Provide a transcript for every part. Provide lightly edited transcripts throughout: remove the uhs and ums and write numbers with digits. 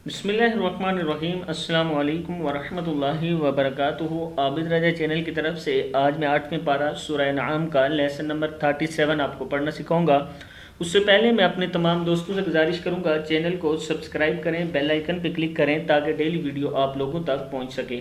بسم اللہ الرحمن الرحیم۔ السلام علیکم ورحمۃ اللہ وبرکاتہ۔ عابد رضا چینل کی طرف سے آج میں 8ویں پارہ سورہ انعام کا لیسن نمبر 37 آپ کو پڑھنا سکھاؤں گا۔ اس سے پہلے میں اپنے تمام دوستوں سے گزارش کروں گا چینل کو سبسکرائب کریں، بیل آئیکن پہ کلک کریں تاکہ ڈیلی ویڈیو آپ لوگوں تک پہنچ سکے۔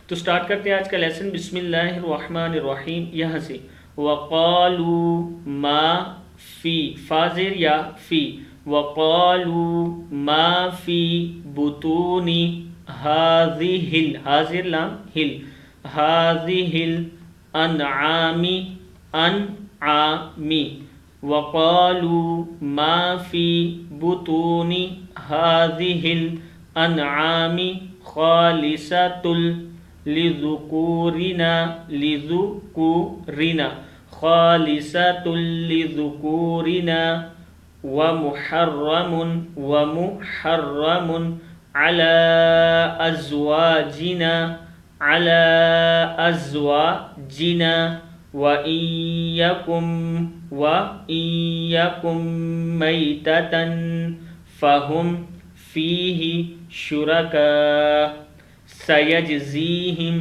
تو سٹارٹ کرتے ہیں آج کا لیسن۔ بسم اللہ الرحمن الرحیم، یہاں سے وَقَالُوا مَا فِي، فازر یا فی، وَقَالُوا مَا فِي بُطُونِ هَذِهِ، حاضر لام ہل، هَذِهِ الْأَنْعَامِ، انعامی، وَقَالُوا مَا فِي بُطُونِ هَذِهِ الْأَنْعَامِ خَالِصَةٌ لِذُكُورِنَا، لِذُكُورِنَا، خَالِصَةٌ لِذُكُورِنَا، وَمُحَرَّمٌ، وَمُحَرَّمٌ عَلَى أَزْوَاجِنَا، عَلَى أَزْوَاجِنَا، وَإِن يَكُن مَيْتَةً فَهُمْ فِيهِ شُرَكَاءُ، سَيَجْزِيهِمْ،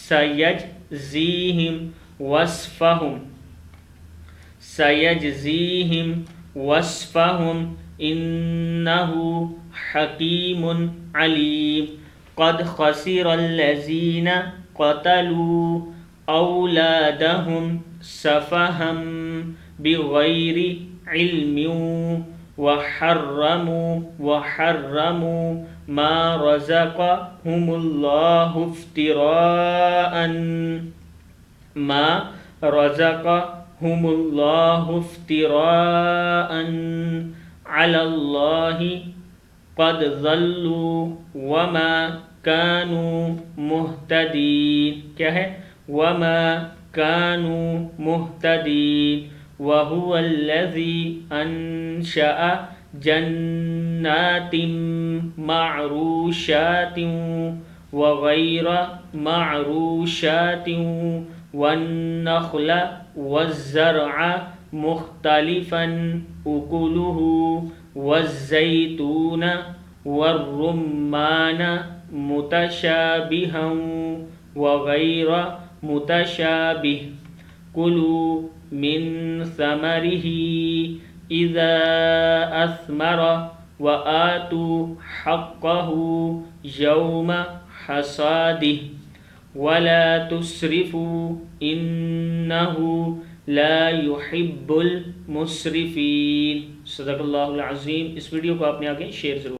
سَيَجْزِيهِمْ وَصْفَهُمْ، سَيَجْزِيهِمْ وَصْفَهُمْ إِنَّهُ حَكِيمٌ عَلِيمٌ۔ قَدْ خَسِرَ الَّذِينَ قَتَلُوا أَوْلَادَهُمْ سَفَهًا بِغَيْرِ عِلْمٍ وَحَرَّمُوا مَا رَزَقَهُمُ اللَّهُ افْتِرَاءً عَلَى اللَّهِ، قَدْ ضَلُّوا وَمَا كَانُوا مُهْتَدِينَ۔ کیا ہے؟ وَمَا كَانُوا مُهْتَدِينَ۔ وَهُوَ الَّذِي أَنشَأَ جَنَّاتٍ مَعْرُوشَاتٍ وَغَيْرَ مَعْرُوشَاتٍ، وَالنَّخْلَ وَالزَّرْعَ مُخْتَلِفًا أُكُلُهُ، وَالزَّيْتُونَ وَالرُّمَّانَ مُتَشَابِهًا وَغَيْرَ مُتَشَابِهٍ، كُلُوا مِن ثَمَرِهِ إِذَا أَثْمَرَ وَآتُوا حَقَّهُ يَوْمَ حَصَادِهِ وَلَا تُسْرِفُوا إِنَّهُ لَا يُحِبُّ الْمُسْرِفِينَ۔ صدق اللہ العظیم۔ اس ویڈیو کو آپ نے آگے شیئر ضرور